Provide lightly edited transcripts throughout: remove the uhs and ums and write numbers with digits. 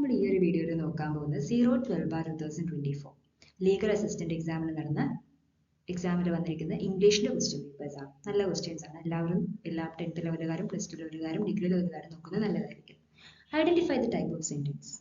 നമ്മൾ ഈ ഒരു വീഡിയോയിൽ നോക്കാൻ പോകുന്നത് 012/2024 ലീഗൽ അസിസ്റ്റന്റ് എക്സാമിന് നടന്ന എക്സാമിൽ വന്നിരിക്കുന്ന ഇംഗ്ലീഷിന്റെ ക്വസ്റ്റ്യൻ പേപ്പേഴ്സ് ആണ്. നല്ല ക്വസ്റ്റ്യൻസ് ആണ്. എല്ലാവരും 10th ലെവലുകാരും +2 ലെവലുകാരും ഡിഗ്രി ലെവലുകാരും നോക്കുന്നത് നല്ലതായിരിക്കും. Identify the type of sentence.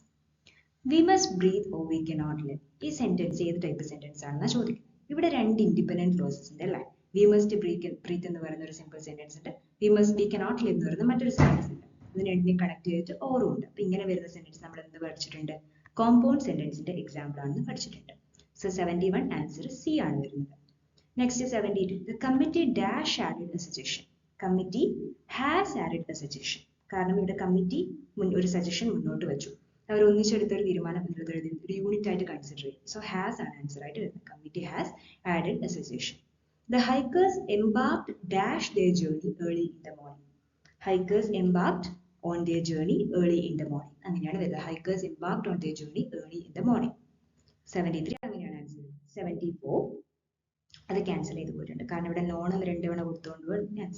We must breathe or we cannot live. ഈ സെന്റൻസ് ഏത് ടൈപ്പ് സെന്റൻസ് ആണെന്നാ ചോദിക്കുന്നത്. ഇവിടെ രണ്ട് ഇൻഡിപെൻഡന്റ് ക്ലോസസ് ഉണ്ട് അല്ലേ. വി മസ്റ്റ് ബ്രീത്ത് എന്ന് പറയുന്ന ഒരു സിമ്പിൾ സെന്റൻസ് ഉണ്ട്. വി കനോട്ട് ലിവ് എന്ന് പറയുന്ന മറ്റൊരു സെന്റൻസ് ഉണ്ട്. ഇതിന് രണ്ടിനെ കണക്ട് ചെയ്തിട്ട് ഓറും ഉണ്ട്. അപ്പൊ ഇങ്ങനെ വരുന്ന സെന്റൻസ് നമ്മൾ എന്ത് പഠിച്ചിട്ടുണ്ട്? കോമ്പൗണ്ട് സെന്റൻസിന്റെ എക്സാമ്പിൾ ആണെന്ന് പഠിച്ചിട്ടുണ്ട്. സോ 71 ആൻസർ സി ആണ് വരുന്നത്. Next 72. The committee dash added a suggestion. Committee has added a suggestion. കാരണം ഇവിടെ കമ്മിറ്റി ഒരു സജഷൻ മുന്നോട്ട് വെച്ചു. അവർ ഒന്നിച്ചെടുത്തൊരു തീരുമാനം ഒരു യൂണിറ്റ് ആയിട്ട് കൺസിഡർ ചെയ്യും. സോ ഹാസ് ആണ് ആൻസർ ആയിട്ട് വരുന്നത്. Committee has added A suggestion. The hikers embarked dash their journey early in the morning. Hikers embarked on their journey early in the morning. അങ്ങനെയാണ് വരുന്നത്. Hikers embarked on their journey early in the morning. 73 അങ്ങനെയാണ് answer. 74 അത് cancel ചെയ്ത് പോയിട്ടുണ്ട്. കാരണം ഇവിടെ non എന്ന് 2 തവണ കൊടുത്തുകൊണ്ട്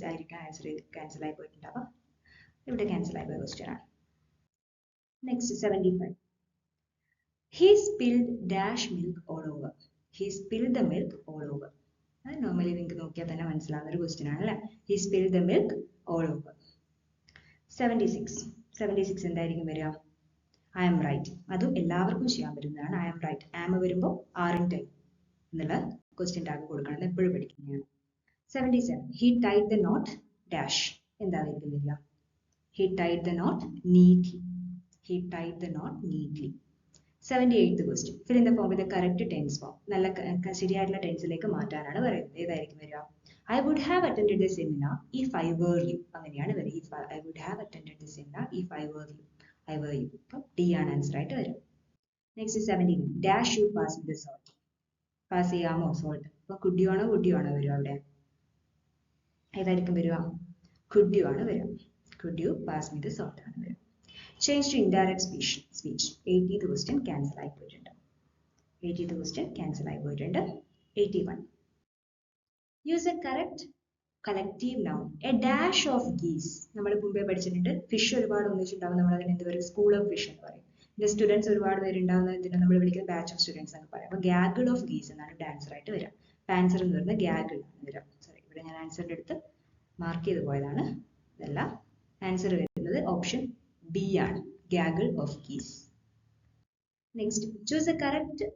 ആയിരിക്കും ആൻസർ ക്യാൻസൽ ആയി പോയിട്ടുണ്ടാവുക. ഇവിടെ ക്യാൻസൽ ആയി പോയ ക്വസ്റ്റ്യൻ ആണ്. Next 75. He spilled dash milk all over. He spilled the milk all over. അത് നോർമലി നിങ്ങൾക്ക് നോക്കിയാൽ തന്നെ മനസ്സിലാവുന്ന ഒരു ക്വസ്റ്റ്യൻ ആണ് അല്ലേ. He spilled the milk all over. 76 എന്തായിരിക്കും വരിക? I am right. അതും എല്ലാവർക്കും ചെയ്യാൻ പറ്റുന്നതാണ്. I am right. am വരുമ്പോൾ aren't I എന്നുള്ള ക്വസ്റ്റ്യൻ ടാഗ് കൊടുക്കണം. എപ്പോഴും പഠിക്കുന്നതാണ്. 77. He tied the knot dash. എന്തായിരിക്കും വരിക? He tied the knot neatly. He tied the knot neatly. 78th question. Fill in the form with the correct tense form. നല്ല ശരിയായിട്ടുള്ള ടെൻസിലേക്ക് മാറ്റാനാണ് പറയുന്നത്. ഏതായിരിക്കും വരിക? I would have attended the seminar if I were you. അങ്ങനെയാണ് വരിക. I would have attended the seminar if I were you. I were you. അപ്പോൾ D ആണ് ആൻസർ ആയിട്ട് വരിക. Next 79. Dash you pass with the salt. Pass ചെയ്യാമോ salt? അപ്പോൾ could you ആണോ would you ആണോ വരിക അവിടെ? ഏതായിരിക്കും വരിക? could you ആണ് വരിക. could you pass me the salt ആണ് വരിക. Change to indirect speech. 80th question cancel ആയി പോയിട്ടുണ്ട്. 80th question cancel ആയി പോയിട്ടുണ്ട്. 81. Use a correct collective noun. A dash of geese. നമ്മൾ മുമ്പേ പഠിച്ചിട്ടുണ്ട്. ഫിഷ് ഒരുപാട് ഒന്നിച്ചുണ്ടാവും. നമ്മൾ അതിന് എന്ത് പറയും? സ്കൂൾ ഓഫ് ഫിഷ് എന്ന് പറയും. ഇതിന്റെ സ്റ്റുഡൻസ് ഒരുപാട് പേരുണ്ടാവുന്നതിന് നമ്മൾ വിളിക്കുന്ന ബാച്ച് ഓഫ് സ്റ്റുഡൻസ് എന്ന് പറയും. അപ്പോൾ ഗാഗിൾ ഓഫ് ഗീസ് എന്നാണ് ഇവിടെ ആൻസർ ആയിട്ട് വരിക. ആൻസർ എന്ന് പറയുന്നത് ഗാഗിൾ ആണ് വരിക. സോറി, ഇവിടെ ഞാൻ ആൻസറിന്റെ അടുത്ത് മാർക്ക് ചെയ്ത് പോയതാണ്. ഇതല്ല, ആൻസർ വരുന്നത് ഓപ്ഷൻ ബി ആണ്. Gaggle of geese. Next, choose a correct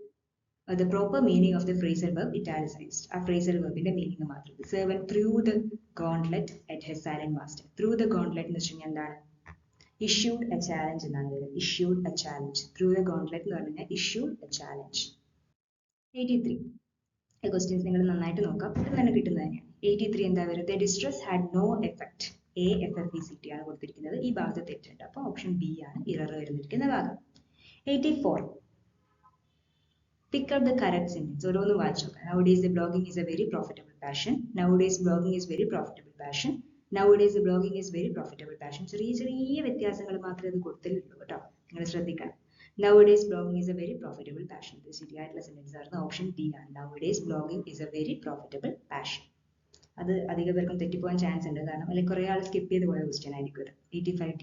the proper meaning of the phrasal verb italicized. ആ phrasal verbന്റെ മീനിങ് മാത്രം. The servant threw the gauntlet at his silent master. Threw the gauntlet എന്ന് വെച്ചാൽ എന്താണ്? Issued a challenge എന്നാണ് വരുന്നത്. Issued a challenge. Threw the gauntlet എന്ന് പറഞ്ഞാൽ issued a challenge. 83. ഈ ക്വസ്റ്റ്യൻസ് നിങ്ങൾ നന്നായിട്ട് നോക്കാം. ഇത് തന്നെ കിട്ടുന്നത് തന്നെയാണ്. 83 എന്താ വരുന്നത്? The distress had no effect. AFFECT ആണ് കൊടുത്തിരിക്കുന്നത്. ഈ ഭാഗത്ത് തെറ്റുണ്ട്. അപ്പോൾ ഓപ്ഷൻ ബി ആണ് ഇറർ വരുന്നിരിക്കുന്ന ഭാഗം. 84. Pick up the correct sentence. ഓരോന്ന് വായിച്ചു നോക്കാം. Nowadays the blogging is a very profitable passion. Nowadays blogging is very profitable passion. Nowadays the blogging is very profitable passion. ചെറിയ ചെറിയ വ്യത്യാസങ്ങൾ മാത്രമേ അത് കൊടുത്തിട്ടുള്ളൂ കേട്ടോ. നിങ്ങൾ ശ്രദ്ധിക്കണം. Nowadays blogging is a very profitable passion. ഇത് ശരിയായിട്ടുള്ള സെന്റൻസ് ആണ്. ഓപ്ഷൻ ഡി ആണ്. Nowadays blogging is a very profitable passion. അത് അധികം പേർക്കും തെറ്റിപ്പോകാൻ ചാൻസ് ഉണ്ട്. കാരണം അല്ലെങ്കിൽ കുറെ ആൾ സ്കിപ്പ് ചെയ്ത് പോയ ക്വസ്റ്റ്യൻ ആയിരിക്കും ഇത്. 85D.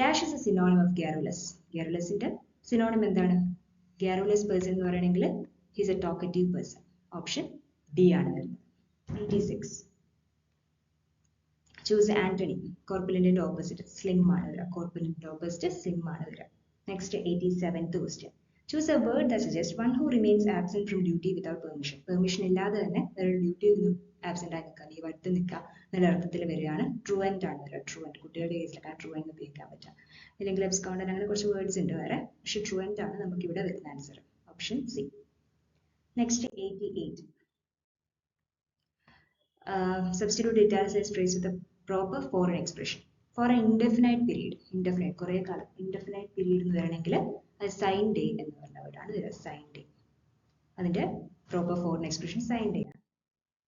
Dash is a synonym of garrulous. Garrulousന്റെ സിനോണിം എന്താണ്? Garrulous person എന്ന് പറയണമെങ്കിൽ he is a talkative person. Option D ആണ് വരുന്നത്. 86. Choose Anthony. കോർപ്പുലന്റിന്റെ ഓപ്പോസിറ്റ് സ്ലിം ആണ് വരിക. കോർപ്പുലന്റിന്റെ ഓപ്പോസിറ്റ് സ്ലിം ആണ് വരിക. Next 87th question. Choose a word that suggests one who remains absent from duty without permission. Permission ഇല്ലാതെ തന്നെ വേറെ ഡ്യൂട്ടിയിൽ നിന്നും ആബ്സെന്റ് ആയി നിൽക്കുക, ലീവ് എടുത്ത് നിൽക്കുക എന്നുള്ള അർത്ഥത്തിൽ വരികയാണ്. ട്രൂവന്റ് ആണ് വരിക. ട്രൂവന്റ് കുട്ടികളുടെ കേസിലൊക്കെ ട്രൂവന്റ് ഉപയോഗിക്കാൻ പറ്റുക. അല്ലെങ്കിൽ അബ്സ്കൗണ്ടന്റ് അങ്ങനെ കുറച്ച് വേർഡ്സ് ഉണ്ട് വേറെ. പക്ഷെ ട്രൂവന്റ് ആണ് നമുക്ക് ഇവിടെ വരുന്ന answer. Option C. Next 88. Substitute italicized phrase with a proper foreign expression. For an indefinite period. Indefinite കുറേ കാലം. Indefinite period എന്ന് പറയണമെങ്കിൽ അത് സൈൻ ഡേ എന്ന് പറഞ്ഞ വേർഡാണ് വരിക. Sine die. അതിന്റെ proper foreign expression sine die ആണ്.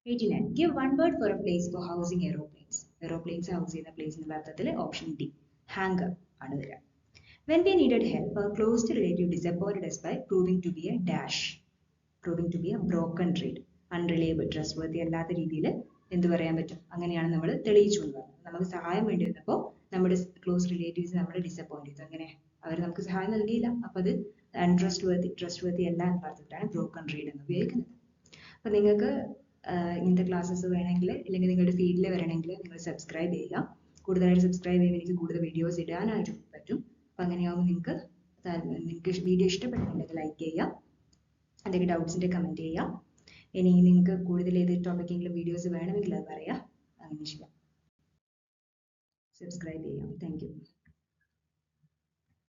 89. Give one word for a place for housing aeroplanes. Aeroplanes house ചെയ്യുന്ന പ്ലേസ് എന്നുള്ള അർത്ഥത്തിൽ ഓപ്ഷൻ ഡി ഹാങ്കർ ആണ് വരിക. When we needed help, our closest relative disappointed us by proving to be a dash. Proving to be a broken trade. Unreliable, trustworthy അല്ലാത്ത രീതിയിൽ എന്ത് പറയാൻ പറ്റും? അങ്ങനെയാണ് നമ്മൾ തെളിയിച്ചു എന്ന് പറയുന്നത്. നമുക്ക് സഹായം വേണ്ടി വന്നപ്പോൾ നമ്മുടെ ക്ലോസ് റിലേറ്റീവ്സ് നമ്മളെ ഡിസപ്പോയിന്റ് ചെയ്തു. അങ്ങനെ അവർ നമുക്ക് സഹായം നൽകിയില്ല. അപ്പൊ അത് ട്രസ്റ്റ് വർത്തി അല്ല എന്ന് പറഞ്ഞിട്ടാണ് ബ്രോക്കൺ റീഡ് എന്ന് ഉപയോഗിക്കുന്നത്. അപ്പൊ നിങ്ങൾക്ക് ഇങ്ങനത്തെ ക്ലാസ്സസ് വേണമെങ്കിൽ അല്ലെങ്കിൽ നിങ്ങളുടെ ഫീൽഡിൽ വരണമെങ്കിൽ നിങ്ങൾ സബ്സ്ക്രൈബ് ചെയ്യുക. കൂടുതലായിട്ട് സബ്സ്ക്രൈബ് ചെയ്യുമ്പോൾ എനിക്ക് കൂടുതൽ വീഡിയോസ് ഇടാനായിട്ട് പറ്റും. അപ്പൊ അങ്ങനെയാകുമ്പോൾ നിങ്ങൾക്ക് വീഡിയോ ഇഷ്ടപ്പെട്ടിട്ടുണ്ടെങ്കിൽ ലൈക്ക് ചെയ്യുക, എന്തെങ്കിലും ഡൗട്ട്സിന്റെ കമന്റ് ചെയ്യുക. ഇനി നിങ്ങൾക്ക് കൂടുതൽ ഏത് ടോപ്പിക്കെങ്കിലും വീഡിയോസ് വേണമെങ്കിൽ അത് പറയാം. അങ്ങനെ ചെയ്യാം. സബ്സ്ക്രൈബ് ചെയ്യാം. Thank you.